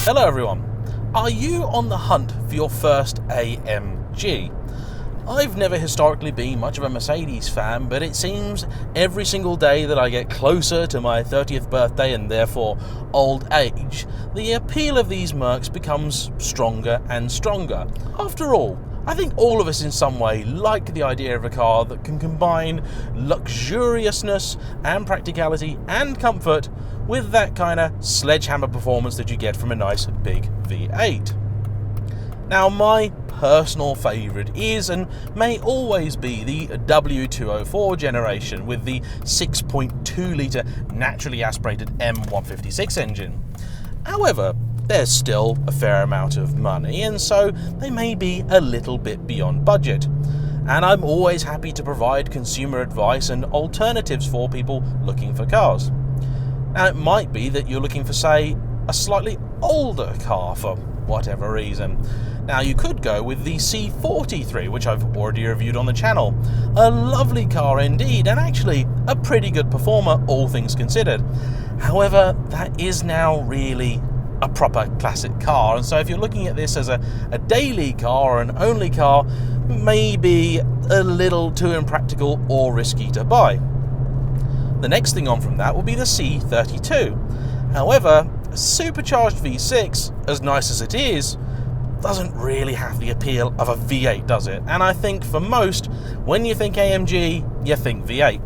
Hello everyone. Are you on the hunt for your first AMG? I've never historically been much of a Mercedes fan, but it seems every single day that I get closer to my 30th birthday and therefore old age, the appeal of these Mercs becomes stronger and stronger. After all, I think all of us in some way like the idea of a car that can combine luxuriousness and practicality and comfort with that kind of sledgehammer performance that you get from a nice big V8. Now, my personal favourite is and may always be the W204 generation with the 6.2 litre naturally aspirated M156 engine. However, there's still a fair amount of money, and so they may be a little bit beyond budget. And I'm always happy to provide consumer advice and alternatives for people looking for cars. Now, it might be that you're looking for, say, a slightly older car for whatever reason. Now, you could go with the C43, which I've already reviewed on the channel. A lovely car indeed, and actually a pretty good performer, all things considered. However, that is now really a proper classic car, and so if you're looking at this as a daily car or an only car, maybe a little too impractical or risky to buy. The next thing on from that will be the C32. However, a supercharged V6, as nice as it is, doesn't really have the appeal of a V8, does it? And I think for most, when you think AMG, you think V8.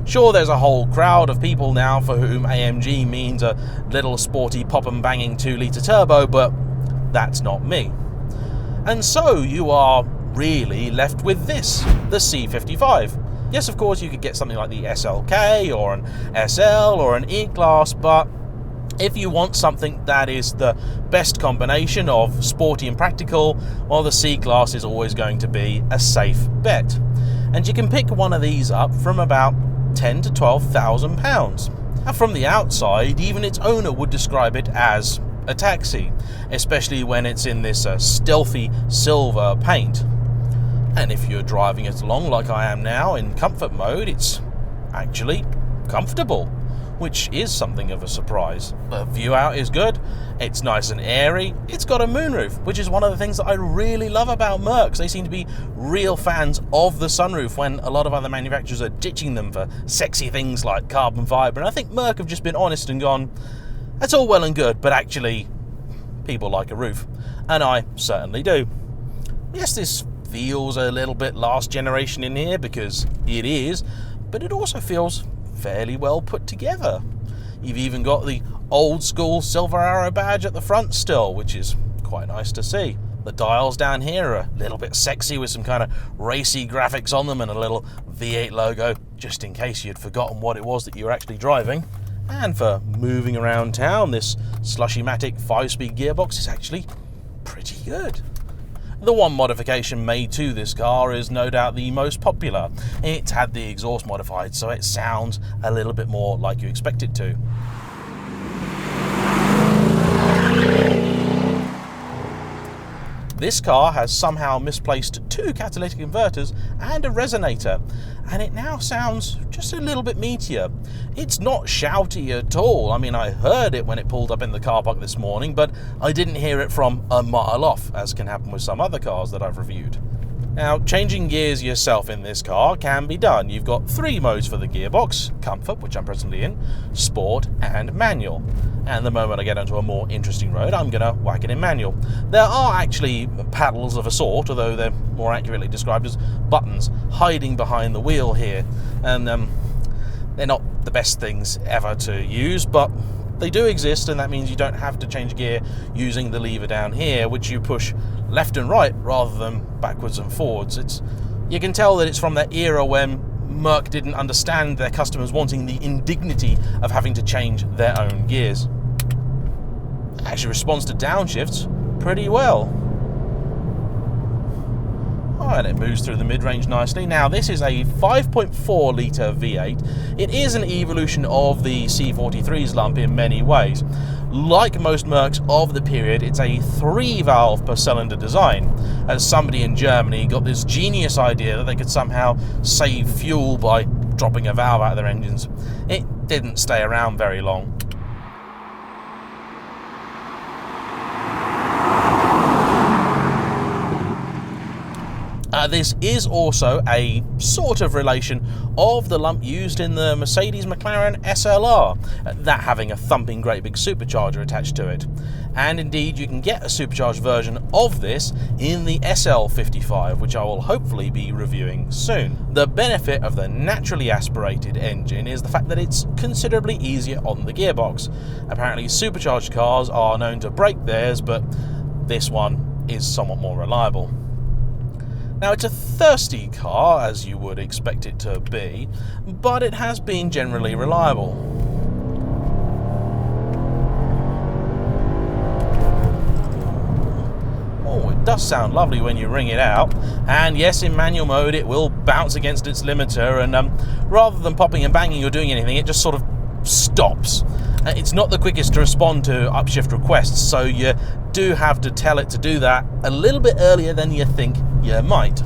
Sure, there's a whole crowd of people now for whom AMG means a little sporty pop and banging 2-litre turbo, but that's not me. And so you are really left with this, the C55. Yes, of course, you could get something like the SLK or an SL or an E-Class, but if you want something that is the best combination of sporty and practical, well, the C-Class is always going to be a safe bet. And you can pick one of these up from about £10,000 to £12,000. And from the outside, even its owner would describe it as a taxi, especially when it's in this stealthy silver paint. And if you're driving it along like I am now in comfort mode, it's actually comfortable, which is something of a surprise. The view out is good, it's nice and airy, it's got a moonroof, which is one of the things that I really love about Mercs. They seem to be real fans of the sunroof when a lot of other manufacturers are ditching them for sexy things like carbon fibre, and I think Merc have just been honest and gone, that's all well and good, but actually people like a roof, and I certainly do. Yes, this feels a little bit last generation in here, because it is, but it also feels fairly well put together. You've even got the old school silver arrow badge at the front still, which is quite nice to see. The dials down here are a little bit sexy with some kind of racy graphics on them and a little V8 logo, just in case you'd forgotten what it was that you were actually driving. And for moving around town, this Slushy-matic 5-speed gearbox is actually pretty good. The one modification made to this car is no doubt the most popular. It's had the exhaust modified so it sounds a little bit more like you expect it to. This car has somehow misplaced 2 catalytic converters and a resonator, and it now sounds just a little bit meatier. It's not shouty at all. I mean, I heard it when it pulled up in the car park this morning, but I didn't hear it from a mile off, as can happen with some other cars that I've reviewed. Now, changing gears yourself in this car can be done. You've got 3 modes for the gearbox: Comfort, which I'm presently in, Sport, and Manual. And the moment I get onto a more interesting road, I'm going to whack it in Manual. There are actually paddles of a sort, although they're more accurately described as buttons, hiding behind the wheel here. And they're not the best things ever to use, but they do exist, and that means you don't have to change gear using the lever down here, which you push left and right rather than backwards and forwards. You can tell that it's from that era when Merc didn't understand their customers wanting the indignity of having to change their own gears. It actually responds to downshifts pretty well. And it moves through the mid-range nicely. Now, this is a 5.4 litre V8. It is an evolution of the C43's lump in many ways. Like most Mercs of the period, it's a 3-valve per cylinder design, as somebody in Germany got this genius idea that they could somehow save fuel by dropping a valve out of their engines. It didn't stay around very long. This is also a sort of relation of the lump used in the Mercedes-McLaren SLR, that having a thumping great big supercharger attached to it. And indeed, you can get a supercharged version of this in the C55, which I will hopefully be reviewing soon. The benefit of the naturally aspirated engine is the fact that it's considerably easier on the gearbox. Apparently, supercharged cars are known to break theirs, but this one is somewhat more reliable. Now, it's a thirsty car, as you would expect it to be, but it has been generally reliable. Oh, it does sound lovely when you ring it out, and yes, in manual mode it will bounce against its limiter, and rather than popping and banging or doing anything, it just sort of stops. It's not the quickest to respond to upshift requests, so you do have to tell it to do that a little bit earlier than you think you might.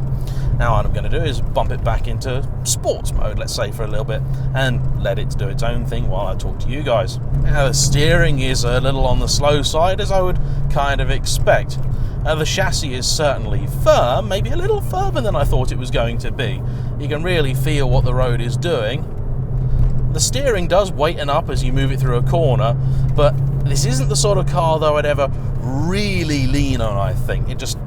Now what I'm going to do is bump it back into sports mode, let's say, for a little bit, and let it do its own thing while I talk to you guys. Now the steering is a little on the slow side, as I would kind of expect. The chassis is certainly firm, maybe a little firmer than I thought it was going to be. You can really feel what the road is doing. The steering does weighten up as you move it through a corner, but this isn't the sort of car that I'd ever really lean on, I think. It just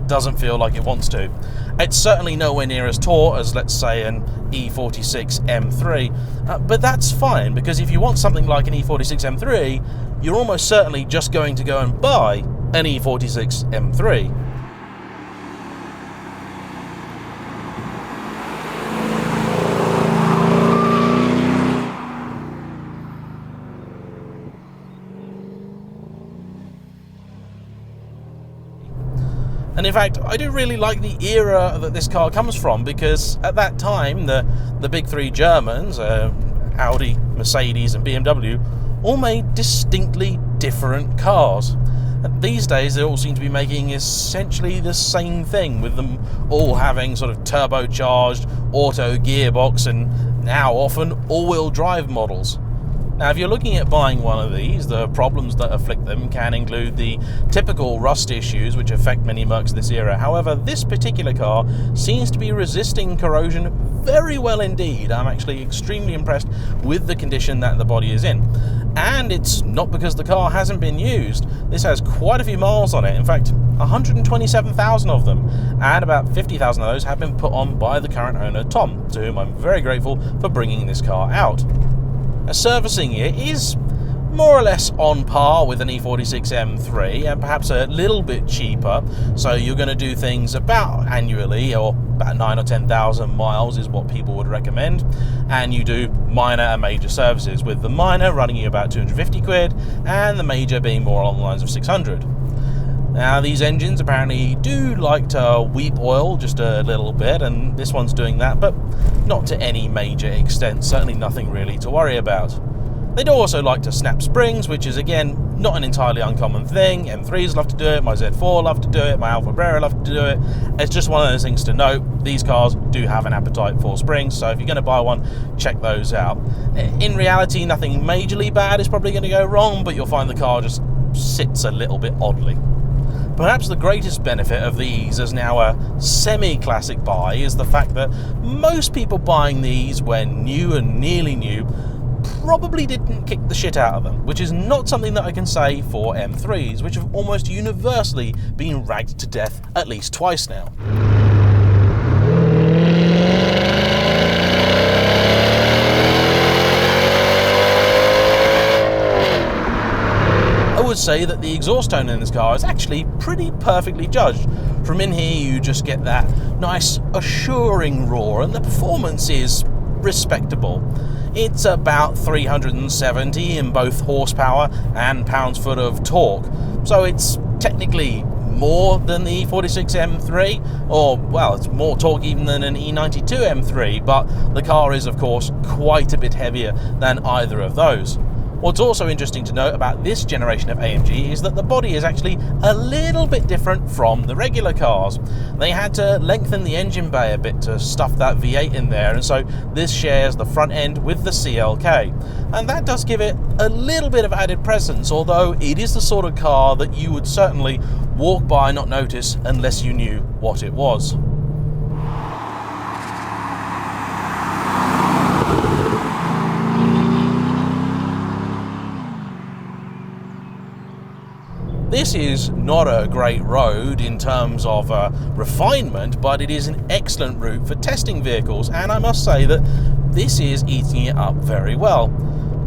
doesn't feel like it wants to. It's certainly nowhere near as taut as, let's say, an E46 M3, but that's fine, because if you want something like an E46 M3, you're almost certainly just going to go and buy an E46 M3. And in fact, I do really like the era that this car comes from, because at that time, the big three Germans, Audi, Mercedes and BMW, all made distinctly different cars. And these days, they all seem to be making essentially the same thing, with them all having sort of turbocharged auto gearbox and now often all-wheel drive models. Now, if you're looking at buying one of these, the problems that afflict them can include the typical rust issues which affect many Mercs this era. However, this particular car seems to be resisting corrosion very well indeed. I'm actually extremely impressed with the condition that the body is in. And it's not because the car hasn't been used. This has quite a few miles on it. In fact, 127,000 of them, and about 50,000 of those have been put on by the current owner, Tom, to whom I'm very grateful for bringing this car out. Servicing it is more or less on par with an E46 M3, and perhaps a little bit cheaper, so you're going to do things about annually, or about 9 or 10,000 miles is what people would recommend, and you do minor and major services, with the minor running you about 250 quid and the major being more along the lines of 600. Now, these engines apparently do like to weep oil just a little bit, and this one's doing that, but not to any major extent, certainly nothing really to worry about. They do also like to snap springs, which is, again, not an entirely uncommon thing. M3s love to do it, my Z4 love to do it, my Alfa Brera love to do it. It's just one of those things to note. These cars do have an appetite for springs, so if you're going to buy one, check those out. In reality, nothing majorly bad is probably going to go wrong, but you'll find the car just sits a little bit oddly. Perhaps the greatest benefit of these as now a semi-classic buy is the fact that most people buying these when new and nearly new probably didn't kick the shit out of them, which is not something that I can say for M3s, which have almost universally been ragged to death at least twice now. I would say that the exhaust tone in this car is actually pretty perfectly judged. From in here you just get that nice assuring roar, and the performance is respectable. It's about 370 in both horsepower and pounds-foot of torque, so it's technically more than the E46 M3, or, well, it's more torque even than an E92 M3, but the car is, of course, quite a bit heavier than either of those. What's also interesting to note about this generation of AMG is that the body is actually a little bit different from the regular cars. They had to lengthen the engine bay a bit to stuff that V8 in there, and so this shares the front end with the CLK. And that does give it a little bit of added presence, although it is the sort of car that you would certainly walk by and not notice unless you knew what it was. This is not a great road in terms of refinement, but it is an excellent route for testing vehicles, and I must say that this is eating it up very well.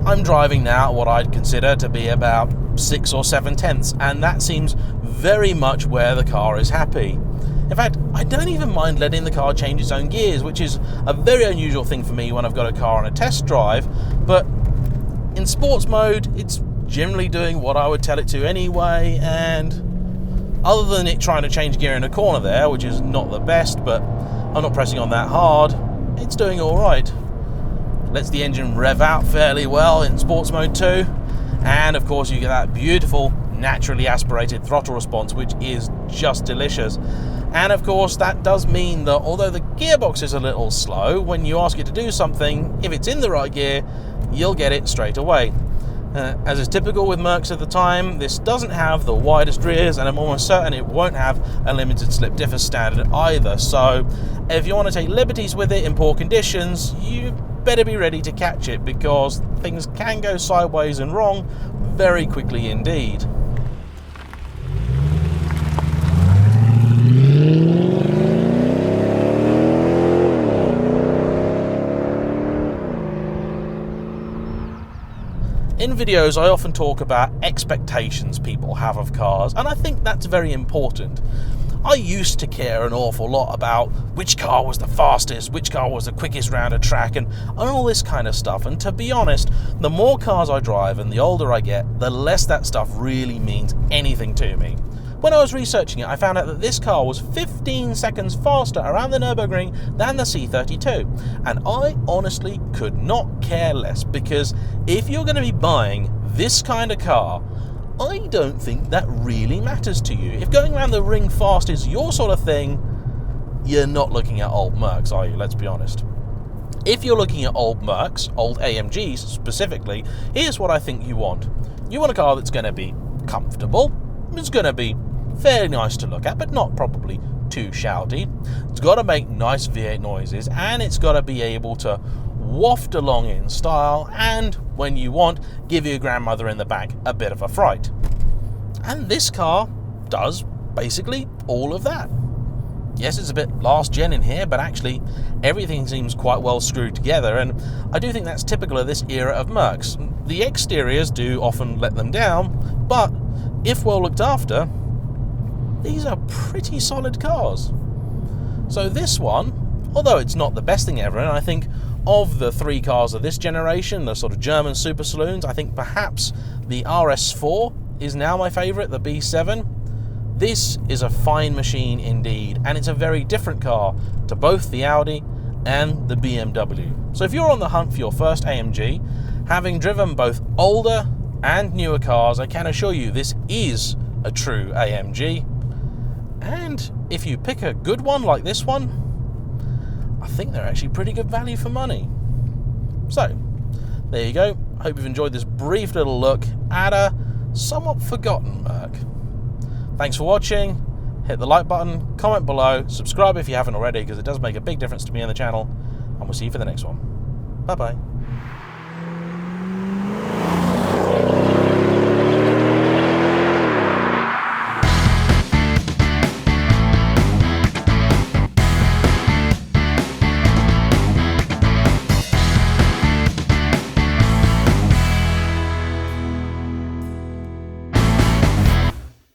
I'm driving now at what I'd consider to be about 6 or 7 tenths, and that seems very much where the car is happy. In fact, I don't even mind letting the car change its own gears, which is a very unusual thing for me when I've got a car on a test drive, but in sports mode, it's generally doing what I would tell it to anyway, and other than it trying to change gear in a corner there, which is not the best, but I'm not pressing on that hard, it's doing alright. Lets the engine rev out fairly well in sports mode too, and of course you get that beautiful naturally aspirated throttle response, which is just delicious. And of course that does mean that although the gearbox is a little slow, when you ask it to do something, if it's in the right gear, you'll get it straight away. As is typical with Mercs at the time, this doesn't have the widest rears, and I'm almost certain it won't have a limited slip diff as standard either, so if you want to take liberties with it in poor conditions, you better be ready to catch it, because things can go sideways and wrong very quickly indeed. In videos, I often talk about expectations people have of cars, and I think that's very important. I used to care an awful lot about which car was the fastest, which car was the quickest round a track, and all this kind of stuff. And to be honest, the more cars I drive and the older I get, the less that stuff really means anything to me. When I was researching it, I found out that this car was 15 seconds faster around the Nürburgring than the C42. And I honestly could not care less, because if you're going to be buying this kind of car, I don't think that really matters to you. If going around the ring fast is your sort of thing, you're not looking at old Mercs, are you? Let's be honest. If you're looking at old Mercs, old AMGs specifically, here's what I think you want. You want a car that's going to be comfortable, it's going to be fairly nice to look at, but not probably too shouty. It's got to make nice V8 noises, and it's got to be able to waft along in style, and when you want, give your grandmother in the back a bit of a fright. And this car does basically all of that. Yes, it's a bit last gen in here, but actually everything seems quite well screwed together, and I do think that's typical of this era of Mercs. The exteriors do often let them down, but if well looked after, these are pretty solid cars. So this one, although it's not the best thing ever, and I think of the 3 cars of this generation, the sort of German super saloons, I think perhaps the RS4 is now my favourite, the B7. This is a fine machine indeed, and it's a very different car to both the Audi and the BMW. So if you're on the hunt for your first AMG, having driven both older and newer cars, I can assure you this is a true AMG. And if you pick a good one like this one, I think they're actually pretty good value for money. So, there you go. Hope you've enjoyed this brief little look at a somewhat forgotten Merc. Thanks for watching. Hit the like button, comment below, subscribe if you haven't already, because it does make a big difference to me and the channel, and we'll see you for the next one. Bye bye.